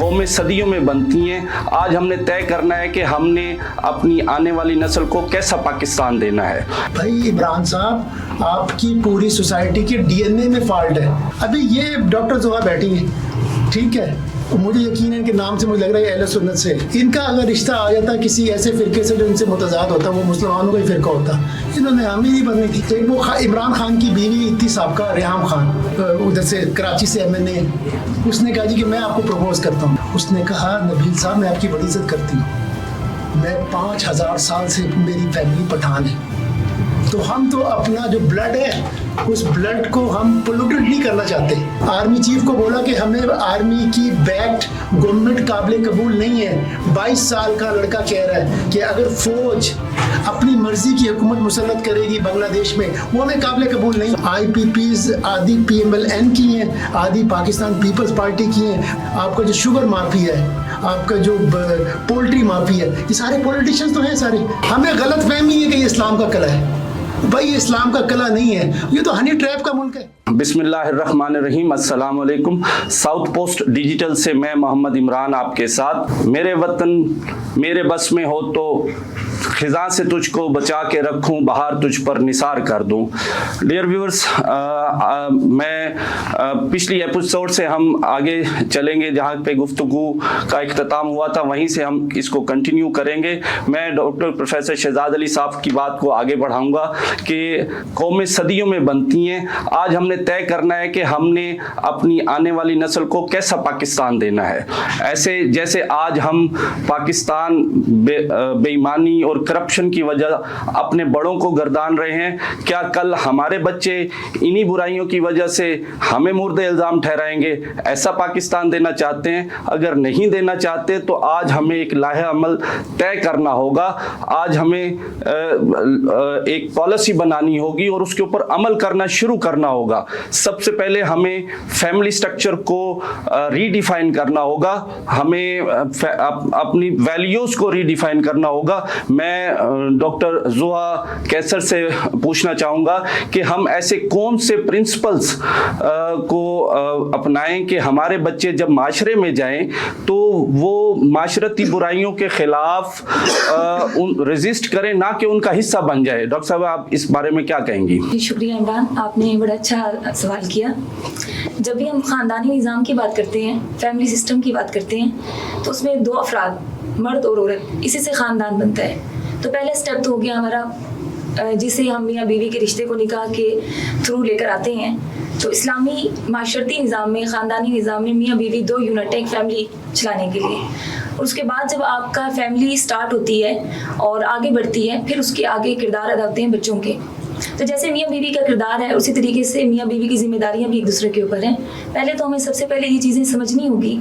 قوमें सदियों में बनती हैं। आज हमने तय करना है कि हमने अपनी आने वाली नस्ल को कैसा पाकिस्तान देना है। भाई इमरान साहब, आपकी पूरी सोसाइटी के डीएनए में फॉल्ट है। अभी ये डॉक्टर जोहा बैठी हैं, ठीक है, मुझे यकीन है इनके नाम से मुझे लग रहा है अहले सुन्नत से। इनका अगर रिश्ता आ जाता किसी ऐसे फिरके से जो इनसे मुतजाद होता, वो मुसलमानों का ही फिरका होता, इन्होंने हमें नहीं बननी थी। एक वो इमरान खान की बीवी थी साबका, रेहाम खान, उधर से कराची से MNA, उसने कहा जी कि मैं आपको प्रपोज करता हूँ। उसने कहा नबील साहब मैं आपकी बड़ी इज्जत करती हूँ, मैं 5000 साल से मेरी फैमिली पठान है, तो हम तो अपना जो ब्लड है उस ब्लड को हम पोल्यूटेड नहीं करना चाहते। आर्मी चीफ को बोला कि हमें आर्मी की बैक्ड गवर्नमेंट काबिल कबूल नहीं है। 22 साल का लड़का कह रहा है कि अगर फौज अपनी मर्जी की हुकूमत मुसल्लत करेगी बांग्लादेश में, वो हमें काबिल कबूल नहीं। IPPs आदि PMLN की हैं, आदि पाकिस्तान पीपल्स पार्टी की हैं, आपका जो शुगर माफिया है, आपका जो पोल्ट्री माफिया है, ये सारे पॉलिटिशियंस तो हैं सारे। हमें गलत फहमी है कि ये इस्लाम का कला है। भाई ये इस्लाम का कला नहीं है, ये तो हनी ट्रैप का मुल्क है। बिस्मिल्लाहिर्रहमानिर्रहीम, अस्सलाम वालेकुम। साउथ पोस्ट डिजिटल से मैं मोहम्मद इमरान आपके साथ। मेरे वतन मेरे बस में हो तो खिज़ां से तुझको बचा के रखूं, बहार तुझ पर निसार कर दूं। डियर व्यूअर्स, मैं पिछली एपिसोड से हम आगे चलेंगे, जहां पे गुफ्तगू का इख्तिताम हुआ था वहीं से हम इसको कंटिन्यू करेंगे। मैं डॉक्टर प्रोफेसर शहजाद अली साहब की बात को आगे बढ़ाऊंगा कि कौमें सदियों में बनती हैं। आज हमने तय करना है कि हमने अपनी आने वाली नस्ल को कैसा पाकिस्तान देना है। ऐसे जैसे आज हम पाकिस्तान बेईमानी और करप्शन की वजह अपने बड़ों को गर्दान रहे हैं, क्या कल हमारे बच्चे इन्हीं बुराइयों की वजह से हमें मुर्दे इल्ज़ाम ठहराएंगे? ऐसा पाकिस्तान देना चाहते हैं? अगर नहीं देना चाहते तो आज हमें एक लाहे अमल तय करना होगा। आज हमें एक पॉलिसी बनानी होगी और उसके ऊपर अमल करना शुरू करना होगा। सबसे पहले हमें फैमिली स्ट्रक्चर को रीडिफाइन करना होगा, हमें अपनी वैल्यूज़ को रीडिफाइन करना होगा। मैं डॉक्टर जोहा कैसर से पूछना चाहूँगा कि हम ऐसे कौन से प्रिंसिपल्स को अपनाएं कि हमारे बच्चे जब माशरे में जाएं तो वो माशरती बुराइयों के खिलाफ रेजिस्ट करें, ना कि उनका हिस्सा बन जाए। डॉक्टर साहब, आप इस बारे में क्या कहेंगी? शुक्रिया इमरान, आपने बड़ा अच्छा सवाल किया। जब भी हम ख़ानदानी निज़ाम की बात करते हैं, फैमिली सिस्टम की बात करते हैं, तो उसमें 2 अफराद, मर्द और औरत, इसी से ख़ानदान बनता है। तो पहला स्टेप तो हो गया हमारा, जिसे हम मियाँ बीवी के रिश्ते को निकाह के थ्रू लेकर आते हैं। तो इस्लामी माशरती निज़ाम में, ख़ानदानी निज़ाम में मियाँ बीवी 2 यूनिट है एक फैमिली चलाने के लिए। उसके बाद जब आपका फैमिली स्टार्ट होती है और आगे बढ़ती है, फिर उसके आगे किरदार अदा होते हैं बच्चों के। तो जैसे मियाँ बीवी का किरदार है, उसी तरीके से मियाँ बीवी की जिम्मेदारियाँ भी एक दूसरे के ऊपर हैं। पहले तो हमें सबसे पहले ये चीज़ें समझनी होगी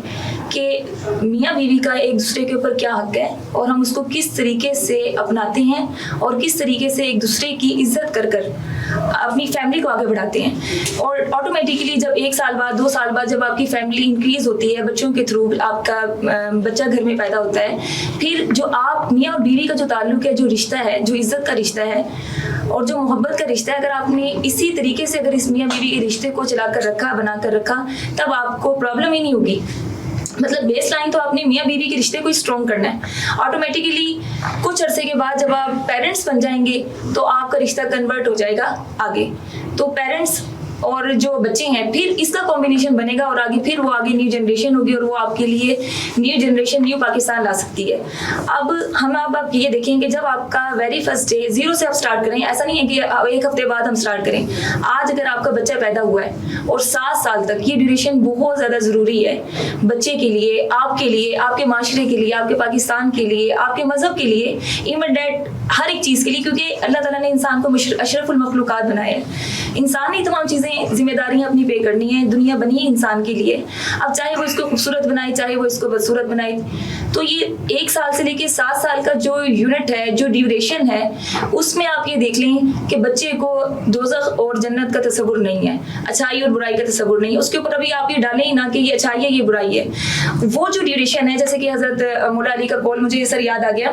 कि मियाँ बीवी का एक दूसरे के ऊपर क्या हक है और हम उसको किस तरीके से अपनाते हैं और किस तरीके से एक दूसरे की इज्जत कर कर अपनी फैमिली को आगे बढ़ाते हैं। और ऑटोमेटिकली जब 1 साल बाद, 2 साल बाद जब आपकी फैमिली इंक्रीज होती है बच्चों के थ्रू, आपका बच्चा घर में पैदा होता है, फिर जो आप मियाँ और बीवी का जो ताल्लुक है, जो रिश्ता है, जो इज्जत का रिश्ता है और जो मोहब्बत का रिश्ता है, अगर आपने इसी तरीके से अगर इस मियाँ बीवी के रिश्ते को चला कर रखा, बना कर रखा, तब आपको प्रॉब्लम ही नहीं होगी। मतलब बेस लाइन तो आपने मियाँ बीवी के रिश्ते को स्ट्रॉन्ग करना है। ऑटोमेटिकली कुछ अरसे के बाद जब आप पेरेंट्स बन जाएंगे तो आपका रिश्ता कन्वर्ट हो जाएगा आगे। तो पेरेंट्स और जो बच्चे हैं, फिर इसका कॉम्बिनेशन बनेगा और आगे फिर वो आगे न्यू जनरेशन होगी और वो आपके लिए न्यू जनरेशन, न्यू पाकिस्तान ला सकती है। अब आप ये देखें कि जब आपका वेरी फर्स्ट डे 0 से आप स्टार्ट करें, ऐसा नहीं है कि 1 हफ्ते बाद हम स्टार्ट करें। आज अगर आपका बच्चा पैदा हुआ है और 7 साल तक, ये ड्यूरेशन बहुत ज़्यादा ज़रूरी है बच्चे के लिए, आपके माशरे के लिए, आपके पाकिस्तान के लिए, आपके मज़हब के लिए, इवन डेट हर एक चीज़ के लिए, क्योंकि अल्लाह ताला ने इंसान को अशरफुल मखलूकात बनाया है। इंसान ही तमाम चीज़ें जिम्मेदारियां अपनी पे करनी है। दुनिया बनी है इंसान के लिए। अब चाहे वो इसको खूबसूरत बनाए, चाहे वो इसको बदसूरत बनाए, तो ये 1 साल से लेके 7 साल का जो यूनिट है, जो ड्यूरेशन है, उसमें आप ये देख लें कि बच्चे को दोज़ख और जन्नत का तस्वुर नहीं है, अच्छाई और बुराई का तस्वुर नहीं है। उसके ऊपर अभी आप ये डालें ही ना कि ये अच्छाई है, ये बुराई है। वो जो ड्यूरेशन है, जैसे कि हज़रत मौला अली का कौल, मुझे ये सर याद आ गया,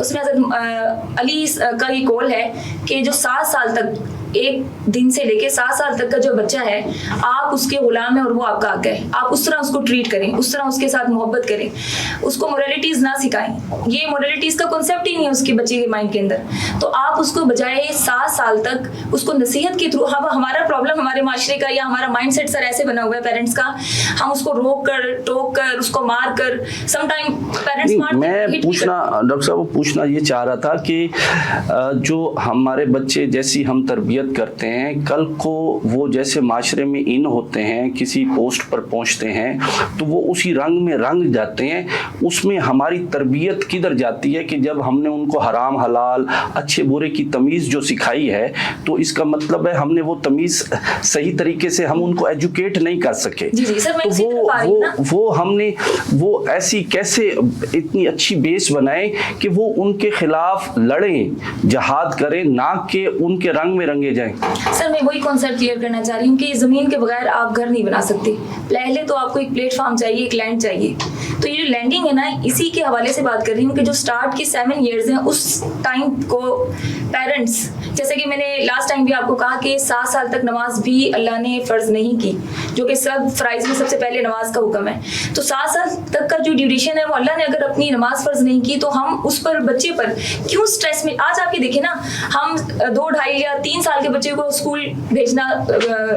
उसमें हज़रत अली का ये कौल है कि जो 7 साल तक एक दिन से लेके 7 साल तक का जो बच्चा है, आप उसके गुलाम हैं और वो आपका आका है। आप उस तरह उसको ट्रीट करें, उस तरह उसके साथ मोहब्बत करें, उसको मोरालिटीज़ ना सिखाएं। ये मोरालिटीज़ का कॉन्सेप्ट ही नहीं है उसके बच्चे के माइंड के अंदर। तो आप उसको बजाय 7 साल तक उसको नसीहत के थ्रू, हमारा प्रॉब्लम हमारे माशरे का या हमारा माइंड सेट सर ऐसे बना हुआ है पेरेंट्स का, हम उसको रोक कर, टोक कर, उसको मार कर, समटाइम पेरेंट्स मैं पूछना डॉक्टर साहब, वो पूछना ये चाह रहा था कि जो हमारे बच्चे जैसी हम तरबियत करते हैं, कल को वो जैसे माशरे में इन होते हैं, किसी पोस्ट पर पहुंचते हैं, तो वो उसी रंग में रंग जाते हैं। उसमें हमारी तरबियत किधर जाती है कि जब हमने उनको हराम हलाल, अच्छे बुरे की तमीज़ जो सिखाई है, तो इसका मतलब है हमने वो तमीज़ सही तरीके से हम उनको एजुकेट नहीं कर सके। जी जी सर, मैं तो वो हमने वो ऐसी कैसे इतनी अच्छी बेस बनाए कि वो उनके खिलाफ लड़ें, जहाद करें, ना कि उनके रंग में रंगे जाएं। सर मैं वही कॉन्सेप्ट क्लियर करना चाह रही हूँ कि ज़मीन के बगैर आप घर नहीं बना सकते। पहले तो आपको एक प्लेटफॉर्म चाहिए, एक लैंड चाहिए। तो ये जो लैंडिंग है ना, इसी के हवाले से बात कर रही हूँ कि जो स्टार्ट के 7 ईयर्स हैं, उस टाइम को पेरेंट्स, जैसे कि मैंने लास्ट टाइम भी आपको कहा कि 7 साल तक नमाज भी अल्लाह ने फ़र्ज नहीं की, जो कि सब फ़राइज़ में सबसे पहले नमाज का हुक्म है। तो 7 साल तक का जो ड्यूरेशन है, वो अल्लाह ने अगर अपनी नमाज फ़र्ज नहीं की तो हम उस पर बच्चे पर क्यों स्ट्रेस में। आज आप ये देखें ना, हम 2, 2.5 या 3 साल के बच्चे को स्कूल भेजना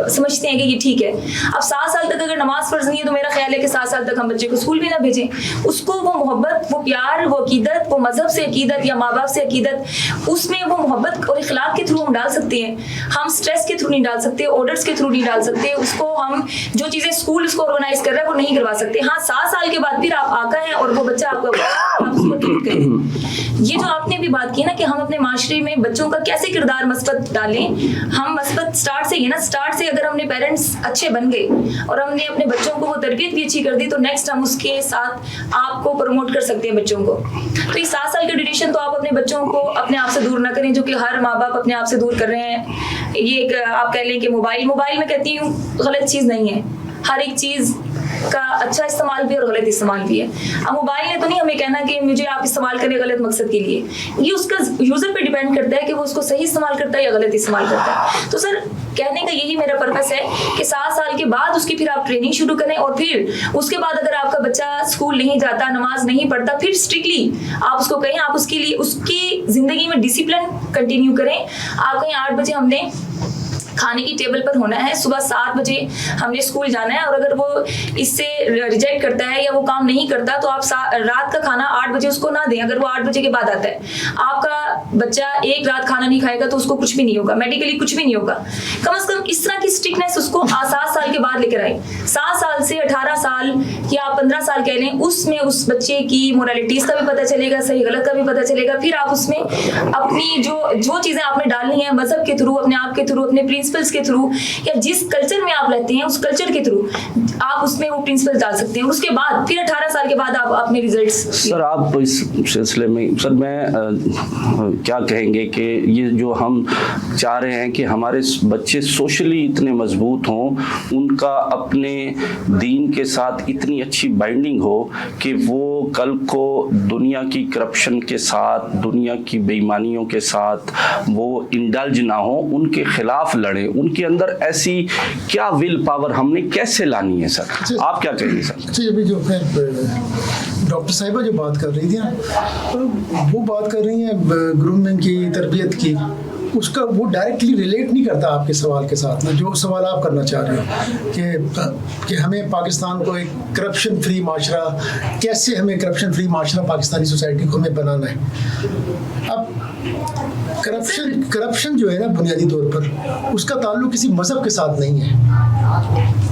समझते हैं कि ये ठीक है। अब 7 साल तक अगर नमाज फ़र्ज नहीं है तो मेरा ख्याल है कि 7 साल तक हम बच्चे को स्कूल भी ना भेजें। उसको वो मोहब्बत, वो प्यार, वो अकीदत, वो मज़हब से अकीदत या माँ बाप से अकीदत, उसमें वो मोहब्बत और इखलाक के थ्रू हम डाल सकते हैं। हम स्ट्रेस के थ्रू नहीं डाल सकते, ऑर्डर्स के थ्रू नहीं डाल सकते। उसको हम जो चीज़ें स्कूल उसको ऑर्गेनाइज कर रहा है वो नहीं करवा सकते। हाँ, 7 साल के बाद फिर आप आका है और वो बच्चा आपका, आप उसको ट्रीट करें। ये जो आपने भी बात की ना कि हम अपने माशरे में बच्चों का कैसे किरदार मस्बत डालें, हम मस्बत स्टार्ट से ही ना, स्टार्ट से अगर हमने पेरेंट्स अच्छे बन गए और हमने अपने बच्चों को वो तरबियत भी अच्छी कर दी, तो नेक्स्ट हम उसके साथ आपको प्रमोट कर सकते हैं बच्चों को। तो ये 7 साल का ड्यूरेशन तो आप अपने बच्चों को अपने आप से दूर ना करें, जो कि हर माँ बाप अपने आप से दूर कर रहे हैं। ये एक आप कह लें कि मोबाइल में कहती हूँ गलत चीज़ नहीं है, हर एक चीज़ का अच्छा इस्तेमाल भी और गलत इस्तेमाल भी है। अब मोबाइल ने तो नहीं हमें कहना कि मुझे आप इस्तेमाल करें गलत मकसद के लिए, ये उसका यूज़र पे डिपेंड करता है कि वो उसको सही इस्तेमाल करता है या गलत इस्तेमाल करता है। तो सर कहने का यही मेरा पर्पस है कि 7 साल के बाद उसकी फिर आप ट्रेनिंग शुरू करें, और फिर उसके बाद अगर आपका बच्चा स्कूल नहीं जाता, नमाज नहीं पढ़ता, फिर स्ट्रिक्टली आप उसको कहें, आप उसके लिए उसकी ज़िंदगी में डिसिप्लिन कंटिन्यू करें। आप कहीं 8 बजे हमने खाने की टेबल पर होना है, सुबह 7 बजे हमने स्कूल जाना है, और अगर वो इससे रिजेक्ट करता है या वो काम नहीं करता तो आप रात का खाना 8 बजे उसको ना दें। अगर वो 8 बजे के बाद आता है, आपका बच्चा एक रात खाना नहीं खाएगा तो उसको कुछ भी नहीं होगा, मेडिकली कुछ भी नहीं होगा। कम से कम इस तरह की स्ट्रिक्टनेस उसको 7 साल के बाद लेकर आए। 7 साल से 18 साल या 15 साल कह लें, उसमें उस बच्चे की मोरालिटीज़ का भी पता चलेगा, सही गलत का भी पता चलेगा। फिर आप उसमें अपनी जो चीज़ें आपने डालनी है मज़हब के थ्रू, अपने आप के थ्रू, अपने प्रिंसिपल्स के थ्रू, या जिस कल्चर में आप रहते हैं उस कल्चर के थ्रू आप उसमें वो प्रिंसिपल्स डाल सकते हैं। उसके बाद फिर 18 साल के बाद आप अपने रिजल्ट्स। सर आप इस सिलसिले में सर मैं क्या कहेंगे कि ये जो हम चाह रहे हैं कि हमारे बच्चे सोशली इतने मजबूत हों, उनका अपने दीन के साथ इतनी अच्छी बाइंडिंग हो कि वो कल को दुनिया की करप्शन के साथ, दुनिया की बेईमानियों के साथ वो इंडल्ज ना हो, उनके खिलाफ लड़े। उनके अंदर ऐसी क्या विल पावर हमने कैसे लानी है सर, आप क्या कहेंगे सर? अच्छा, अभी जो डॉक्टर साहिबा जो बात कर रही थी ना, वो बात कर रही हैं ग्रूमिंग की, तरबियत की, उसका वो डायरेक्टली रिलेट नहीं करता आपके सवाल के साथ ना, जो सवाल आप करना चाह रहे हो कि हमें पाकिस्तान को एक करप्शन फ्री माशरा, कैसे हमें करप्शन फ्री माशरा पाकिस्तानी सोसाइटी को हमें बनाना है। अब करप्शन जो है ना, बुनियादी तौर पर उसका ताल्लुक किसी मज़हब के साथ नहीं है।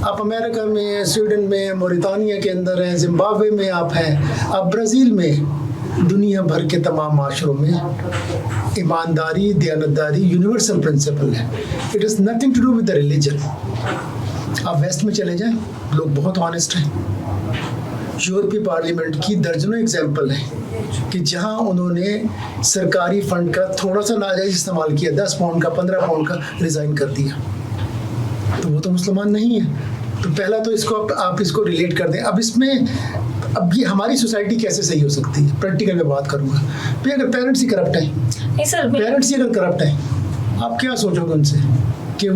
आप अमेरिका में, स्वीडन में, मोरितानिया के अंदर हैं, जिम्बाब्वे में आप हैं, आप ब्राज़ील में, दुनिया भर के तमाम माशरों में ईमानदारी, दयानतदारी यूनिवर्सल प्रिंसिपल है। It is nothing to do with the religion. आप वेस्ट में चले जाएं, लोग बहुत ऑनेस्ट हैं। यूरोपीय पार्लियामेंट की दर्जनों एग्जाम्पल हैं कि जहां उन्होंने सरकारी फंड का थोड़ा सा नाजायज इस्तेमाल किया, 10 पाउंड का, 15 पाउंड का, रिज़ाइन कर दिया। तो वो तो मुसलमान नहीं है। तो पहला तो इसको आप इसको रिलेट कर दें। अब ये हमारी सोसाइटी कैसे सही हो सकती है, प्रैक्टिकल में बात करूँगा। फिर अगर पेरेंट्स ही करप्ट हैं, नहीं सर, पेरेंट्स ही अगर करप्ट हैं आप क्या सोचोगे उनसे कि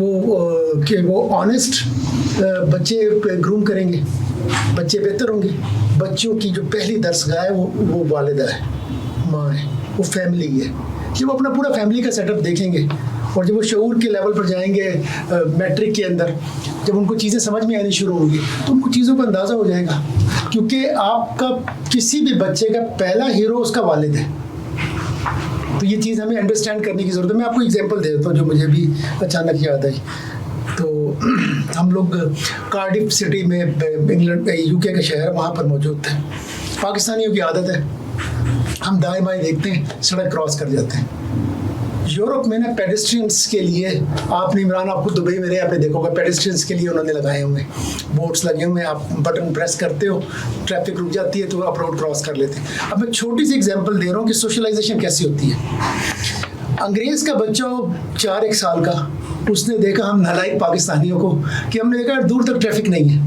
वो ऑनेस्ट बच्चे ग्रूम करेंगे, बच्चे बेहतर होंगे? बच्चों की जो पहली दरसगाह है वो वालिदा है, माँ है, वो फैमिली है। जब वो अपना पूरा फैमिली का सेटअप देखेंगे और जब वो शऊर के लेवल पर जाएंगे मैट्रिक के अंदर, जब उनको चीज़ें समझ में आनी शुरू होंगी तो उनको चीज़ों का अंदाज़ा हो जाएगा, क्योंकि आपका किसी भी बच्चे का पहला हीरो उसका वालिद है। तो ये चीज़ हमें अंडरस्टैंड करने की ज़रूरत है। मैं आपको एग्जांपल दे देता हूँ जो मुझे भी अचानक याद आई। तो हम लोग कार्डिफ सिटी में, इंग्लैंड यूके का शहर, वहाँ पर मौजूद थे। पाकिस्तानियों की आदत है, हम दाएं बाएं देखते हैं, सड़क क्रॉस कर जाते हैं। यूरोप में ना पेडेस्ट्रियंस के लिए, आपने इमरान, आपको दुबई में रहे, आपने देखा होगा पेडेस्ट्रियंस के लिए उन्होंने लगाए हुए बोर्ड्स लगे हुए हैं। आप बटन प्रेस करते हो, ट्रैफिक रुक जाती है तो आप रोड क्रॉस कर लेते हैं। अब मैं छोटी सी एग्जांपल दे रहा हूँ कि सोशलाइजेशन कैसी होती है। अंग्रेज़ का बच्चा हो 4-1 साल का, उसने देखा हम नालायक पाकिस्तानियों को कि हमने देखा दूर तक ट्रैफिक नहीं है,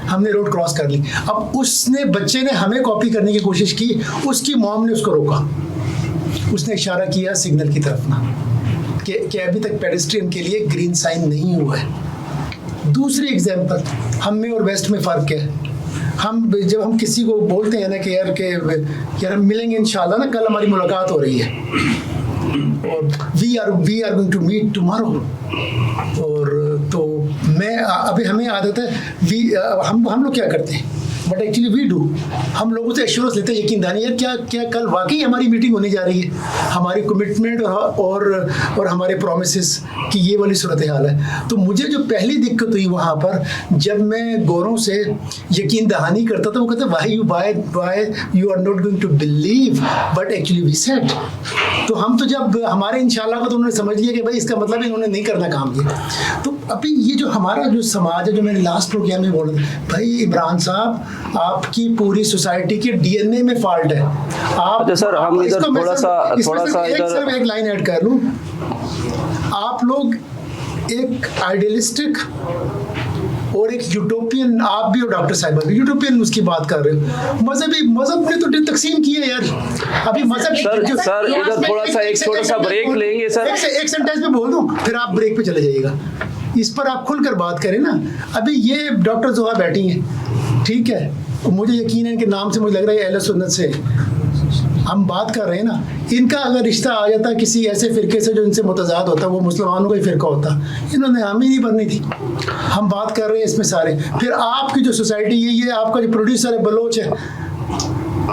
हमने रोड क्रॉस कर ली। अब उसने, बच्चे ने हमें कॉपी करने की कोशिश की, उसकी मॉम ने उसको रोका, उसने इशारा किया सिग्नल की तरफ ना, कि अभी तक पेडेस्ट्रियन के लिए ग्रीन साइन नहीं हुआ है। दूसरी एग्जांपल, हम में और वेस्ट में फ़र्क है। जब हम किसी को बोलते हैं ना कि यार हम मिलेंगे इंशाल्लाह ना, कल हमारी मुलाकात हो रही है, और we are going to meet tomorrow, और तो मैं अभी हमें आदत है, हम लोग क्या करते हैं, बट एक्चुअली वी डू, हम लोगों से एश्योरेंस लेते हैं, यकीन दहानी, यार क्या कल वाकई हमारी मीटिंग होने जा रही है, हमारी कमिटमेंट और हमारे प्रोमिसेस की ये वाली सूरत हाल है। तो मुझे जो पहली दिक्कत हुई वहाँ पर, जब मैं गोरों से यकीन दहानी करता था, वो कहते why you are not going to believe but actually we said. तो हम तो जब हमारे इंशाल्लाह को तो उन्होंने समझ लिया कि भाई इसका मतलब इन्होंने नहीं करना काम किया। तो अभी ये जो हमारा जो समाज है, जो मैंने लास्ट प्रोग्राम में बोला, भाई इमरान साहब, आपकी पूरी सोसाइटी के डीएनए में फॉल्ट है। आप सर, हम इधर थोड़ा सा इधर एक लाइन ऐड कर लूं, आप लोग एक आइडियलिस्टिक और एक यूटोपियन, आप भी और डॉक्टर साहिबा भी यूटोपियन उसकी बात कर रहे हो। मजहब ने तो तकसीम की है यार। अभी मजहब सर इधर थोड़ा सा एक छोटा सा ब्रेक लेंगे सर, एक सेंटेंस में बोल दूं, फिर आप ब्रेक पे चले जाइएगा। इस पर आप खुलकर बात करें ना। अभी ये डॉक्टर जोहा बैठी हैं, ठीक है, मुझे यकीन है इनके नाम से मुझे लग रहा है अहले सुन्नत से हम बात कर रहे हैं ना। इनका अगर रिश्ता आ जाता किसी ऐसे फ़िरके से जो इनसे मुतज़ाद होता, वो मुसलमानों का ही फ़िरका होता, इन्होंने हामी नहीं भरनी थी। हम बात कर रहे हैं इसमें सारे। फिर आपकी जो सोसाइटी, ये आपका जो प्रोड्यूसर है बलोच है,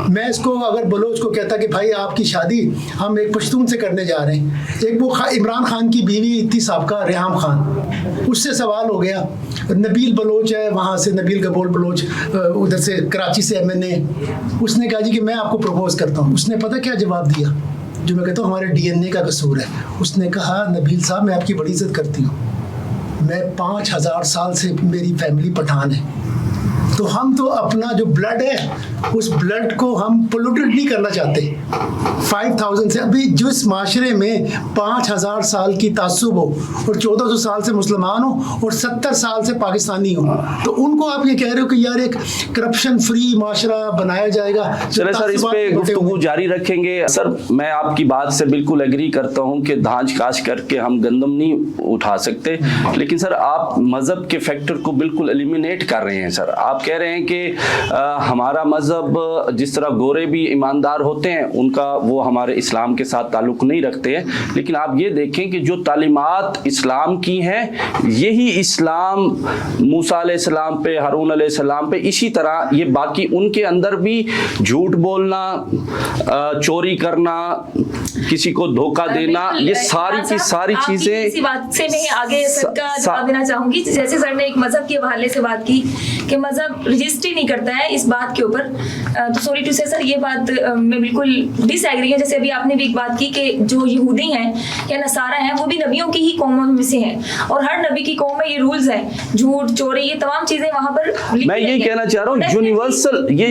मैं इसको अगर बलोच को कहता कि भाई आपकी शादी हम एक पश्तून से करने जा रहे हैं, एक वो इमरान खान की बीवी थी साबका रेहाम खान, उससे सवाल हो गया। नबील बलोच है वहाँ से, नबील गबोल बलोच उधर से कराची से MNA, उसने कहा जी कि मैं आपको प्रपोज करता हूँ। उसने पता क्या जवाब दिया, जो मैं कहता हूँ हमारे DNA का कसूर है। उसने कहा नबील साहब मैं आपकी बड़ी इज्जत करती हूँ, मैं 5000 साल से मेरी फैमिली पठान है, तो हम तो अपना जो ब्लड है उस ब्लड को हम पोल्यूटेड नहीं करना चाहते। 5000 से, अभी जिस माशरे में 5000 साल की तासुब हो और 1400 साल से मुसलमान हो और 70 साल से पाकिस्तानी हो, तो उनको आप ये कह रहे हो कि यार एक करप्शन फ्री माशरा बनाया जाएगा। चले सर, इस पे गुफ्तगू जारी रखेंगे। सर मैं आपकी बात से बिल्कुल एग्री करता हूँ कि धांच काश करके हम गंदम नहीं उठा सकते, लेकिन सर आप मजहब के फैक्टर को बिल्कुल एलिमिनेट कर रहे हैं। सर आप कह रहे हैं कि हमारा मजहब, जिस तरह गोरे भी ईमानदार होते हैं, उनका वो हमारे इस्लाम के साथ ताल्लुक नहीं रखते हैं, लेकिन आप ये देखें कि जो तालीमात इस्लाम की हैं यही इस्लाम मूसा अलैहिस्सलाम पे, हारून अलैहिस्सलाम पे, इसी तरह ये बाकी उनके अंदर भी झूठ बोलना, चोरी करना, किसी को धोखा देना, ये सारी की सारी चीजें। इसी बात से मैं आगे सर का जवाब देना चाहूंगी। जैसे सर ने एक मजहब के हवाले से बात की कि मजहब रजिस्ट्री नहीं करता है इस बात के ऊपर, तो सॉरी टू से सर ये बात मैं बिल्कुल डिसएग्री है। जैसे अभी आपने भी एक बात की कि जो यहूदी हैं या नसारा हैं वो भी नबियों की ही कौमों में से हैं, और हर नबी की कौम में ये रूल्स हैं, झूठ चोरी ये तमाम चीजें वहां पर। मैं ये कहना चाह रहा हूँ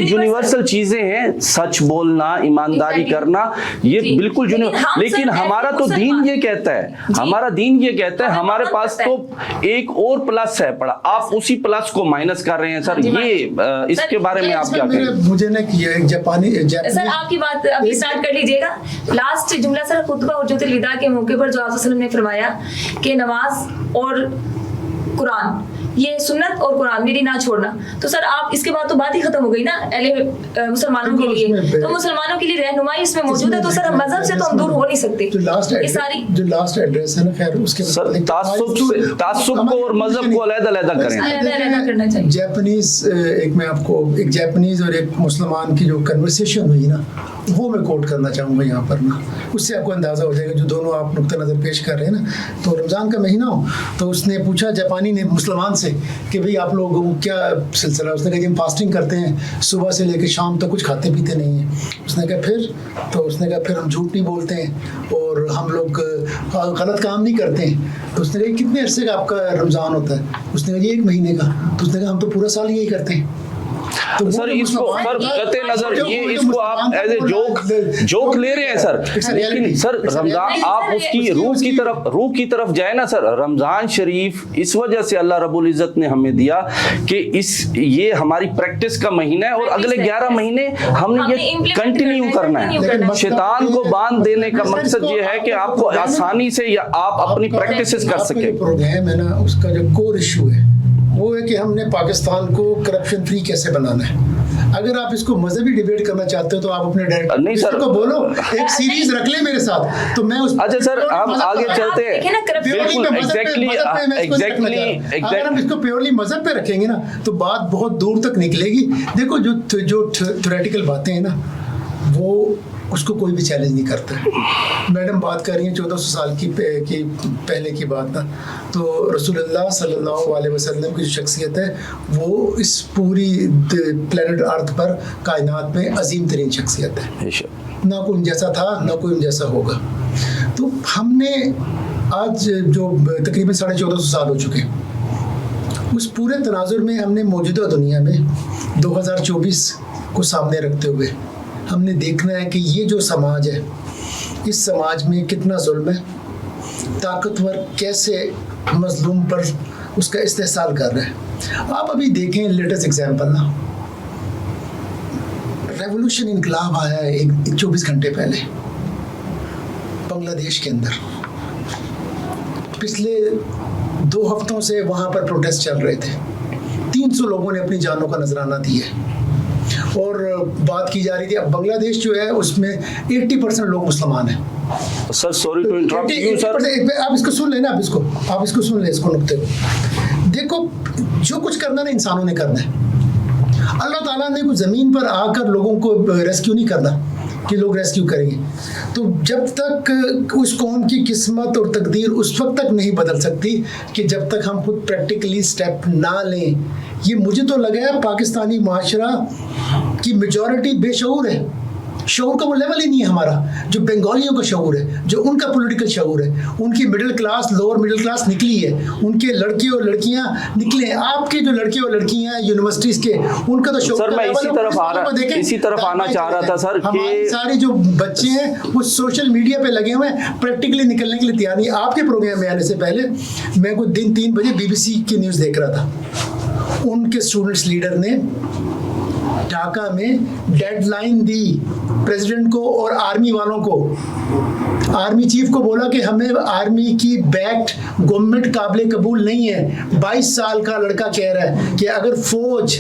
यूनिवर्सल चीजें हैं, सच बोलना, ईमानदारी करना, ये बिल्कुल लेकिन हमारा तो दीन ये कहता है, हमारा दीन ये कहता है, हमारे पास तो एक और प्लस है पड़ा, आप उसी प्लस को माइनस कर रहे रहे हैं सर, ये इसके बारे में आप क्या कहेंगे? मुझे ना कि एक जापानी सर आपकी बात अभी स्टार्ट कर लीजिएगा। लास्ट जुमला सर खुतबा हुज्जतुल विदा के मौके पर जो आप वसल्लम ने फरमाया कि नमाज और कुरान, ये सुन्नत और कुरान मेरी ना छोड़ना, तो सर आप इसके बाद तो बात ही खत्म हो गई ना मुसलमानों के लिए। तो मुसलमानों के लिए रहनुमाई इसमें मौजूद है, तो सर मजहब से तो हम दूर हो नहीं सकते। ये सारी जो लास्ट एड्रेस है ना, खैर उसके तासुब को और मजहब को अलग-अलग करें। जापानीज एक मैं आपको एक जापानीज और एक मुसलमान की जो कन्वर्सेशन हुई ना, वो मैं कोट करना चाहूँगा यहाँ पर ना, उससे आपको अंदाज़ा हो जाएगा जो दोनों आप नुक्ता नज़र पेश कर रहे हैं ना। तो रमज़ान का महीना हो तो उसने पूछा जापानी ने मुसलमान से कि भाई आप लोग क्या सिलसिला, उसने कहा कि हम फास्टिंग करते हैं, सुबह से लेकर शाम तक कुछ खाते पीते नहीं हैं। उसने कहा फिर, तो उसने कहा फिर हम झूठ नहीं बोलते हैं और हम लोग गलत काम नहीं करते हैं। तो उसने कहा कितने अरसे का आपका रमज़ान होता है? उसने कहा 1 महीने का। तो उसने कहा हम तो पूरा साल यही करते हैं। तो सर इसको सर कते नजर ये इसको आप एज ए जोक ले रहे हैं सर, लेकिन सर रमजान आप उसकी रूह की तरफ जाए ना सर। रमजान शरीफ इस वजह से अल्लाह रब्बुल इज्जत ने हमें दिया कि ये हमारी प्रैक्टिस का महीना है और अगले 11 महीने हमने ये कंटिन्यू करना है। शैतान को बांध देने का मकसद ये है कि आपको आसानी से या आप अपनी प्रैक्टिस कर सके। प्रोग्राम है ना, उसका जो कोर इशू है वो है कि हमने पाकिस्तान को करप्शन फ्री कैसे बनाना है। अगर आप इसको मजहबी डिबेट करना चाहते हो तो आप अपने डायरेक्टर को बोलो एक सीरीज रख ले मेरे साथ, तो मैं उस अच्छा सर हम आगे चलते हैं। अगर हम इसको प्योरली मजहब पे रखेंगे ना तो बात बहुत दूर तक निकलेगी। देखो जो थ्योरेटिकल बातें हैं ना, वो उसको कोई भी चैलेंज नहीं करता है। मैडम बात कर रही हैं 1400 साल की पहले की बात ना, तो रसूलुल्लाह सल्लल्लाहु अलैहि वसल्लम की जो शख्सियत है वो इस पूरी प्लेनेट अर्थ पर कायनात में अजीम तरीन शख्सियत है। ना कोई जैसा था ना कोई जैसा होगा। तो हमने आज जो तकरीबन 1450 साल हो चुके हैं, उस पूरे तनाजुर में हमने मौजूदा दुनिया में 2024 को सामने रखते हुए हमने देखना है कि ये जो समाज है, इस समाज में कितना जुल्म है, ताकतवर कैसे मजलूम पर उसका इस्तेहसाल कर रहे हैं। आप अभी देखें लेटेस्ट एग्जाम्पल ना, रेवोल्यूशन इनकलाब आया है एक 24 घंटे पहले बांग्लादेश के अंदर। पिछले 2 हफ्तों से वहाँ पर प्रोटेस्ट चल रहे थे, 300 लोगों ने अपनी जानों का नजराना दिया और बात की जा रही थी। अब बांग्लादेश जो है उसमें 80% लोग मुसलमान हैं। Sir sorry to interrupt you sir, आप इसको सुन लेना, आप इसको सुन ले, इसको नुक्ते को देखो। जो कुछ करना ना इंसानों ने करना है। अल्लाह ताला ने कुछ ज़मीन पर आकर लोगों को रेस्क्यू नहीं करना कि लोग रेस्क्यू करेंगे। तो जब तक उस कौम की किस्मत और तकदीर उस वक्त तक नहीं बदल सकती कि जब तक हम खुद प्रैक्टिकली स्टेप ना लें। ये मुझे तो लगा है पाकिस्तानी माशरा की मेजॉरिटी बेशऊर है। शऊर का वो लेवल ही नहीं है हमारा, जो बंगालियों का शऊर है, जो उनका पॉलिटिकल शऊर है। उनकी middle class, lower middle class निकली है, उनके लड़के और लड़कियां निकले हैं। आपके जो लड़के और लड़कियां हैं यूनिवर्सिटीज के, उनका तो शऊर सर मैं इसी तरफ आना चाह रहा था सर कि सारे जो बच्चे हैं वो सोशल मीडिया पे लगे हुए हैं, प्रैक्टिकली निकलने के लिए तैयार नहीं। आपके प्रोग्राम में आने से पहले मैं कुछ दिन 3 बजे BBC की न्यूज़ देख रहा था। उनके स्टूडेंट्स लीडर ने ढाका में डेडलाइन दी प्रेसिडेंट को और आर्मी वालों को। आर्मी चीफ को बोला कि हमें आर्मी की बैक्ड गवर्नमेंट काबिल कबूल नहीं है। 22 साल का लड़का कह रहा है कि अगर फौज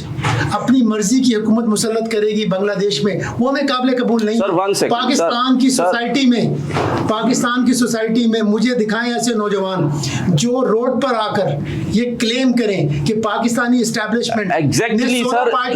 अपनी मर्जी की हुकूमत मुसल्लत करेगी बांग्लादेश में, वो हमें काबिल कबूल नहीं है। पाकिस्तान की सोसाइटी में मुझे दिखाएं ऐसे नौजवान जो रोड पर आकर ये क्लेम करें कि पाकिस्तानी एस्टैब्लिशमेंट एग्जैक्टली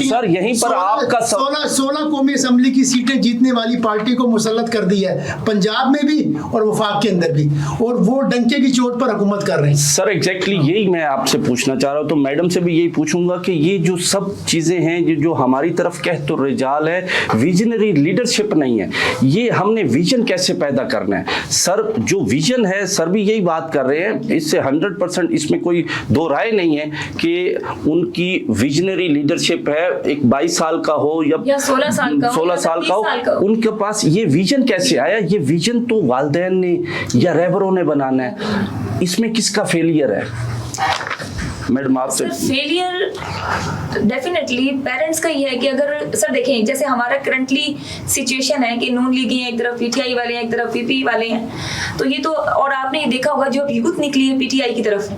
सर यहीं पर आपका 16 कौमी असेंबली की सीटें जीतने वाली पार्टी को मुसल्लत कर दी है, पंजाब में भी और वफाक के अंदर भी, और वो डंके की चोट पर हुकूमत कर रहे हैं। सर एग्जैक्टली यही मैं आपसे पूछना चाह रहा हूँ। तो मैडम से भी यही पूछूंगा कि ये जो सब चीजें हैं जो हमारी तरफ कहतो रिजाल है, विजनरी लीडरशिप नहीं है, ये हमने विजन कैसे पैदा करना है? सर जो विजन है, सर भी यही बात कर रहे हैं, इससे 100% इसमें कोई दो राय नहीं है कि उनकी विजनरी लीडरशिप है। एक 22 साल का हो या 16 साल का हो, उनके पास ये विजन कैसे आया? ये विजन तो वालिदैन ने या रहबरों ने बनाना है, इसमें किसका फेलियर है? मैडम आपसे फेलियर डेफिनेटली पेरेंट्स का ये है कि अगर सर देखें जैसे हमारा करंटली सिचुएशन है कि नून लीगी हैं एक तरफ, पीटीआई वाले हैं एक तरफ, पीपी वाले हैं, तो ये तो और आपने ये देखा होगा जो यूथ निकली है पीटीआई की तरफ,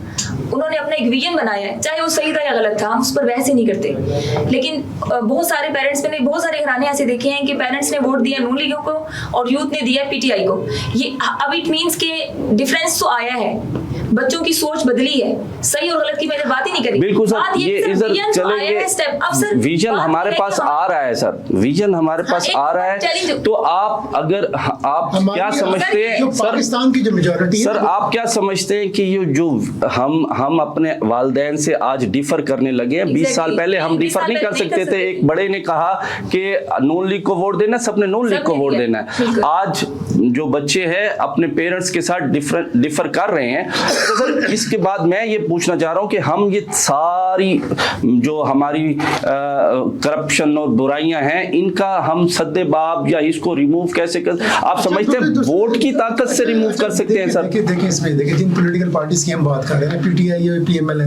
उन्होंने अपना एक विजन बनाया है, चाहे वो सही था या गलत था, हम उस पर बहस ही नहीं करते। लेकिन बहुत सारे पेरेंट्स मैंने बहुत सारे घराने ऐसे देखे हैं कि पेरेंट्स ने वोट दिया नून लीगों को और यूथ ने दिया पीटीआई को। ये अब इट मीन्स के डिफरेंस तो आया है, बच्चों की सोच बदली है, सही और गलत की मैंने बात ही नहीं करी। बिल्कुल सर, ये इधर चलेंगे, विजन हमारे पास आ रहा है सर, विजन हमारे पास आ रहा है, तो आप अगर आप क्या समझते हैं सर, पाकिस्तान की जो मेजॉरिटी सर आप क्या समझते हैं कि ये जो हम अपने वालिदैन से आज डिफर करने लगे हैं, 20 साल पहले हम डिफर नहीं कर सकते थे। एक बड़े ने कहा कि नून लीग को वोट देना, सबने नून लीग को वोट देना है। आज जो बच्चे हैं अपने पेरेंट्स के साथ डिफर कर रहे हैं। तो सर इसके बाद मैं ये पूछना चाह रहा हूँ कि हम ये सारी जो हमारी करप्शन और बुराइयां हैं, इनका हम सद्देबाब या इसको रिमूव कैसे कर, आप समझते हैं वोट की ताकत से रिमूव कर सकते हैं सर? देखिए इसमें देखिए जिन पॉलिटिकल पार्टीज की हम बात कर रहे हैं, पीटीआई और पीएमएल,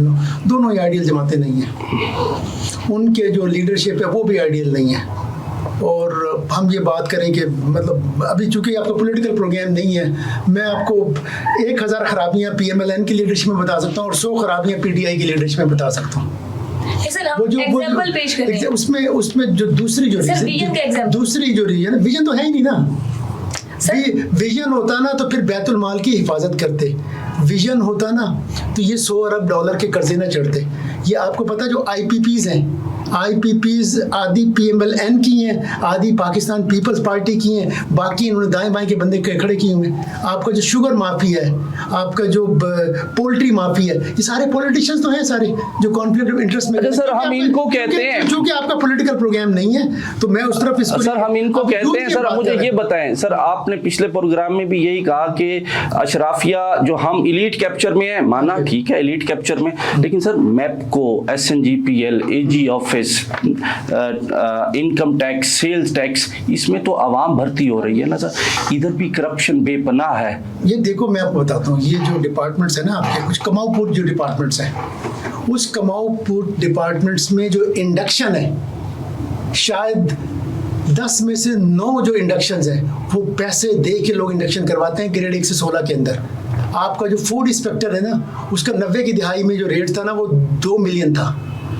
दोनों ही आइडियल जमातें नहीं हैं, उनके जो लीडरशिप है वो भी आइडियल नहीं है। और हम ये बात करें कि मतलब अभी चूंकि आपका पॉलिटिकल प्रोग्राम नहीं है, मैं आपको 1000 खराबियां पीएमएलएन की लीडरशिप में बता सकता हूँ और 100 खराबियां पीटीआई की लीडरशिप में बता सकता हूँ। एग्जांपल पेश करें उसमें जो दूसरी जो रीजन, विजन तो है ही नहीं ना। विजन होता ना तो फिर बैतुल माल की हिफाजत करते, विजन होता ना तो ये 100 अरब डॉलर के कर्जे ना चढ़ते। ये आपको पता जो आईपीपीज हैं, आईपीपीज आधी पीएमएलएन की हैं, आधी पाकिस्तान पीपल्स पार्टी की हैं, बाकी इन्होंने दाएं बाएं के बंदे खड़े किए हुए हैं। आपका जो शुगर माफिया है, आपका जो पोल्ट्री माफिया है, ये सारे पॉलिटिशियंस तो हैं सारे जो कॉन्फ्लिक्ट ऑफ इंटरेस्ट में। सर हम इनको कहते हैं क्योंकि आपका पॉलिटिकल प्रोग्राम नहीं है तो मैं उस तरफ इसको सर हम इनको कहते हैं। सर मुझे ये बताएं सर, आपने पिछले प्रोग्राम में भी यही कहा कि अशराफिया जो हम एलीट कैप्चर में है, माना ठीक है एलीट कैप्चर में, लेकिन sir MEPCO, SNGPL, AG office, income tax, sales tax, इसमें तो आवाम भर्ती हो रही है ना सर, इधर भी करप्शन बेपनाह है। ये देखो मैं आपको बताता हूँ, ये जो डिपार्टमेंट्स है ना आपके, कुछ कमाऊ पुट जो डिपार्टमेंट्स हैं, उस कमाऊ पुट डिपार्टमेंट्स में जो इंडक्शन है, शायद 10 में से 9 जो इंडक्शंस हैं वो पैसे दे के लोग इंडक्शन करवाते हैं ग्रेड 1 से 16 के अंदर। आपका जो फूड इंस्पेक्टर है ना, उसका 90 की दिहाई में जो रेट था ना वो 2 मिलियन था,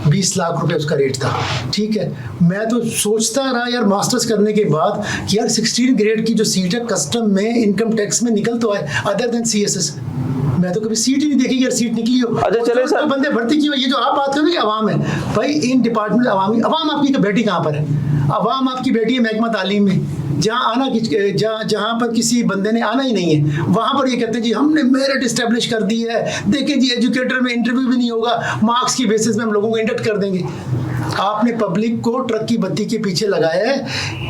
20 लाख रुपए उसका रेट था। ठीक है, मैं तो सोचता रहा यार मास्टर्स करने के बाद कि यार 16 ग्रेड की जो सीट है कस्टम में, इनकम टैक्स में निकल तो आए, अदर देन सीएसएस मैं तो कभी सीट ही नहीं देखी यार, सीट निकली हो। अच्छा चले सर, बंदे भर्ती की हो। ये जो आप बात करोगे कि अवाम है, भाई इन डिपार्टमेंट अवाम आपकी बेटी कहाँ पर है? अवाम आपकी बेटी है महकमा तालीम में, जहाँ आना जहाँ पर किसी बंदे ने आना ही नहीं है, वहाँ पर ये कहते हैं जी हमने मेरिट इस्टेब्लिश कर दी है, देखिए जी एजुकेटर में इंटरव्यू भी नहीं होगा, मार्क्स की बेसिस में हम लोगों को इंडक्ट कर देंगे। आपने पब्लिक को ट्रक की बत्ती के पीछे लगाया है।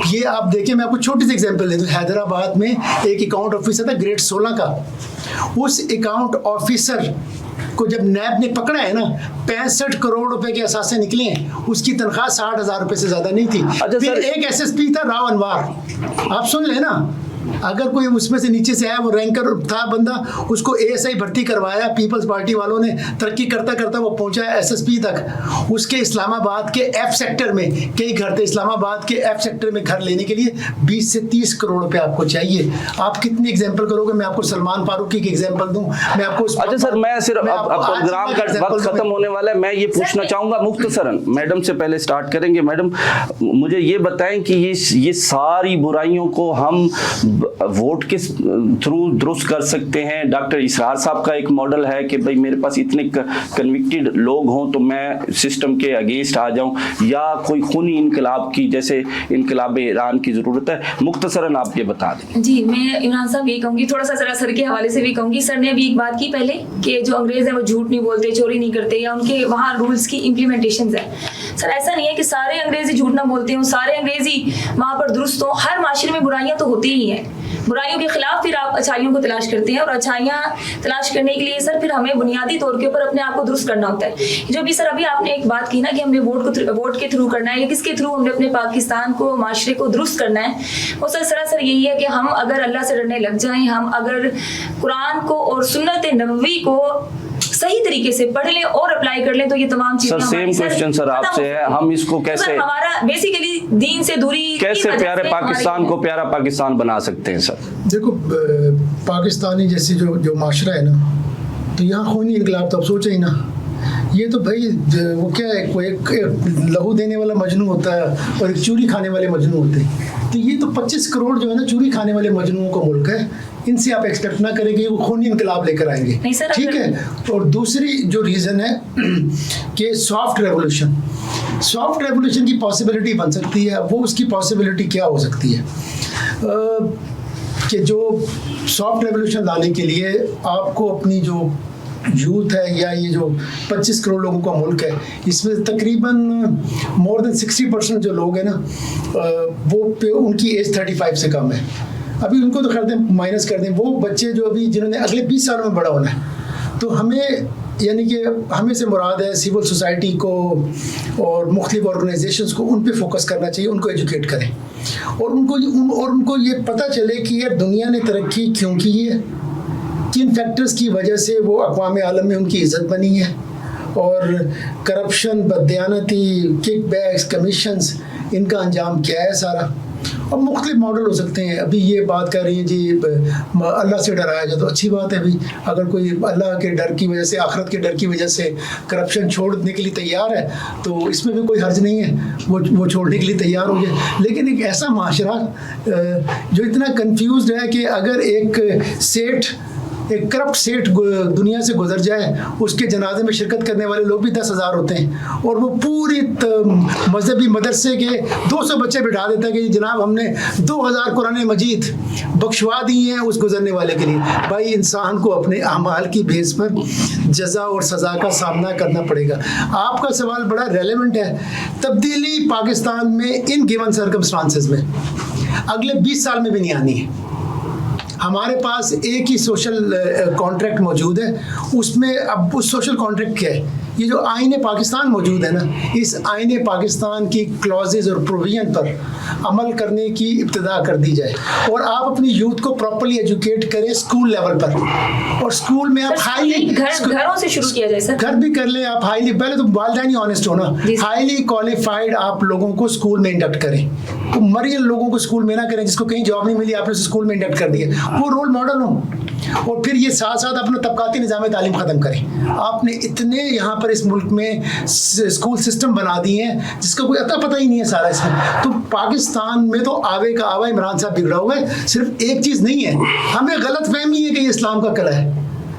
ये आप देखें, मैं आपको छोटी सी एग्जांपल दे दूं, हैदराबाद में एक अकाउंट ऑफिसर था ग्रेड 16 का, उस अकाउंट ऑफिसर को जब नैब ने पकड़ा है ना, 65 करोड़ रुपए के असासे निकले हैं, उसकी तनख्वाह 60,000 रुपए से ज्यादा नहीं थी। अच्छा फिर एक एसएसपी था राव अनवार, आप सुन लेना, अगर कोई उसमें से नीचे से आया, वो रैंकर था बंदा, उसको एएसआई भर्ती करवाया, पीपल्स पार्टी वालों ने तरक्की करता करता वो पहुंचा एसएसपी तक। उसके इस्लामाबाद के एफ सेक्टर में कई घर थे, इस्लामाबाद के एफ सेक्टर में घर लेने के लिए 20 से 30 करोड़ रुपए आपको चाहिए। आप कितनी एग्जाम्पल करोगे? मैं आपको सलमान फारूकी की एग्जाम्पल दूं, मैं आपको। अच्छा सर, मैं सिर्फ प्रोग्राम का वक्त खत्म होने वाला है, मैं ये पूछना चाहूंगा मुख्तसरन, मैडम से पहले स्टार्ट करेंगे। मैडम मुझे ये बताएं कि ये सारी बुराइयों को हम वोट के थ्रू दुरुस्त कर सकते हैं? डॉक्टर इसरार साहब का एक मॉडल है कि भाई मेरे पास इतने कन्विक्टेड लोग हों तो मैं सिस्टम के अगेंस्ट आ जाऊं, या कोई खूनी इनकलाब की जैसे इनकलाब ईरान की ज़रूरत है? मुख्तसरन आप ये बता दें। जी, मैं इमरान साहब ये कहूँगी, थोड़ा सा जरा सर के हवाले से भी कहूँगी। सर ने अभी एक बात की पहले कि जो अंग्रेज़ हैं वो झूठ नहीं बोलते, चोरी नहीं करते, या उनके वहाँ रूल्स की इम्प्लीमेंटेशन है। सर ऐसा नहीं है कि सारे अंग्रेज़ी झूठ ना बोलते हों, सारे अंग्रेज़ी वहाँ पर दुरुस्त हों। हर माशरे में बुराइयाँ तो होती ही हैं, बुराइयों के खिलाफ फिर आप अच्छाइयों को तलाश करते हैं, और अच्छाइयाँ तलाश करने के लिए सर फिर हमें बुनियादी तौर के ऊपर अपने आप को दुरुस्त करना होता है। जो भी सर अभी आपने एक बात की ना कि हमने वोट के थ्रू करना है, या किसके थ्रू हमने अपने पाकिस्तान को, माशरे को दुरुस्त करना है, वो सर सरासर यही है कि हम अगर अल्लाह से डरने लग जाएं, हम अगर कुरान को और सुन्नत नबवी को सही तरीके से पढ़ लें और अप्लाई कर लें तो ये तमाम चीजें सर सेम क्वेश्चन सर आपसे है, हम इसको कैसे हमारा बेसिकली दीन से दूरी कैसे प्यारे पाकिस्तान को प्यारा पाकिस्तान बना सकते हैं सर? देखो पाकिस्तानी जैसे जो माशरा है ना, तो यहाँ खूनी इनकलाब तो अब सोचा ही ना। ये तो भाई वो क्या है, कोई एक लहू देने वाला मजनू होता है और एक चूरी खाने वाले मजनू होते हैं। तो ये तो 25 करोड़ जो है ना चूरी खाने वाले मजनुओं का मुल्क है। इनसे आप एक्सपेक्ट ना करें कि वो खूनी इनकलाब लेकर आएंगे, ठीक है। और दूसरी जो रीज़न है कि सॉफ्ट रेवोल्यूशन की पॉसिबिलिटी बन सकती है। वो उसकी पॉसिबिलिटी क्या हो सकती है कि जो सॉफ्ट रेवोल्यूशन लाने के लिए आपको अपनी जो यूथ है या ये जो 25 करोड़ लोगों का मुल्क है, इसमें तकरीबन मोर देन 60% जो लोग हैं ना वो उनकी एज 35 से कम है। अभी उनको तो कर दें, माइनस कर दें, वो बच्चे जो अभी जिन्होंने अगले 20 सालों में बड़ा होना है। तो हमें यानी कि हमें से मुराद है सिविल सोसाइटी को और मुख्तलिफ ऑर्गेनाइजेशंस को उन पे फोकस करना चाहिए, उनको एजुकेट करें और उनको ये पता चले कि यार दुनिया ने तरक्की क्यों की है, किन फैक्टर्स की वजह से वो अक़वाम आलम में उनकी इज़्ज़त बनी है, और करप्शन, बददियानती, किक बैक्स, कमीशंस, इनका अंजाम क्या है सारा। अब मुख्तलिफ मॉडल हो सकते हैं। अभी ये बात कर रही है जी अल्लाह से डराया जाए, तो अच्छी बात है भाई। अगर कोई अल्लाह के डर की वजह से, आखिरत के डर की वजह से करप्शन छोड़ने के लिए तैयार है तो इसमें भी कोई हर्ज नहीं है, वो छोड़ने के लिए तैयार हो जाए। लेकिन एक ऐसा माशरा जो इतना कंफ्यूज्ड है कि अगर एक करप्ट सेठ दुनिया से गुजर जाए, उसके जनाजे में शिरकत करने वाले लोग भी 10,000 होते हैं और वो पूरी मजहबी मदरसे के 200 बच्चे बिठा देता है कि जनाब हमने 2000 कुरान मजीद बख्शवा दी हैं उस गुजरने वाले के लिए। भाई इंसान को अपने अमाल की बेस पर जज़ा और सज़ा का सामना करना पड़ेगा। आपका सवाल बड़ा रेलेवेंट है। तब्दीली पाकिस्तान में इन गिवन सर्कमस्टांसेस में अगले 20 साल में भी नहीं आनी है। हमारे पास एक ही सोशल कॉन्ट्रैक्ट मौजूद है, उसमें अब उस सोशल कॉन्ट्रैक्ट क्या है, ये जो आईने पाकिस्तान मौजूद है ना, इस आईने पाकिस्तान की क्लॉजेज और प्रोविजन पर अमल करने की इब्तिदा कर दी जाए और आप अपनी यूथ को प्रॉपर्ली एजुकेट करें स्कूल लेवल पर। और स्कूल में आप हाईली घरों से शुरू किया जाए सर, घर भी कर लें आप हाईली, पहले तो वालिदैन ही ऑनेस्ट होना, हाईली क्वालिफाइड आप लोगों को स्कूल में इंडक्ट करें। तो मरियल लोगों को स्कूल में ना करें, जिसको कहीं जॉब नहीं मिली आपने स्कूल में इंडक्ट कर दिया, वो रोल मॉडल हो। और फिर ये साथ साथ अपना तबकाती निज़ाम तालीम ख़त्म करें। आपने इतने यहाँ पर इस मुल्क में स्कूल सिस्टम बना दिए हैं जिसका कोई अता पता ही नहीं है सारा इसमें। तो पाकिस्तान में तो आवे का आवा इमरान साहब बिगड़ा हुआ है। सिर्फ एक चीज़ नहीं है, हमें गलत फहमी है कि ये इस्लाम का कला है।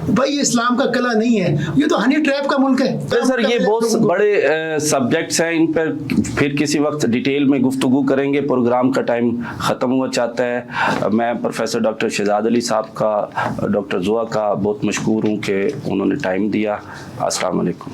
भाई ये इस्लाम का कला नहीं है, ये तो हनी ट्रैप का मुल्क है। तो सर ये बहुत बड़े सब्जेक्ट्स हैं, इन पर फिर किसी वक्त डिटेल में गुफ्तगू करेंगे। प्रोग्राम का टाइम ख़त्म हुआ चाहता है। मैं प्रोफेसर डॉक्टर शहजाद अली साहब का, डॉक्टर ज़ुआ का बहुत मशकूर हूँ कि उन्होंने टाइम दिया। अस्सलाम वालेकुम।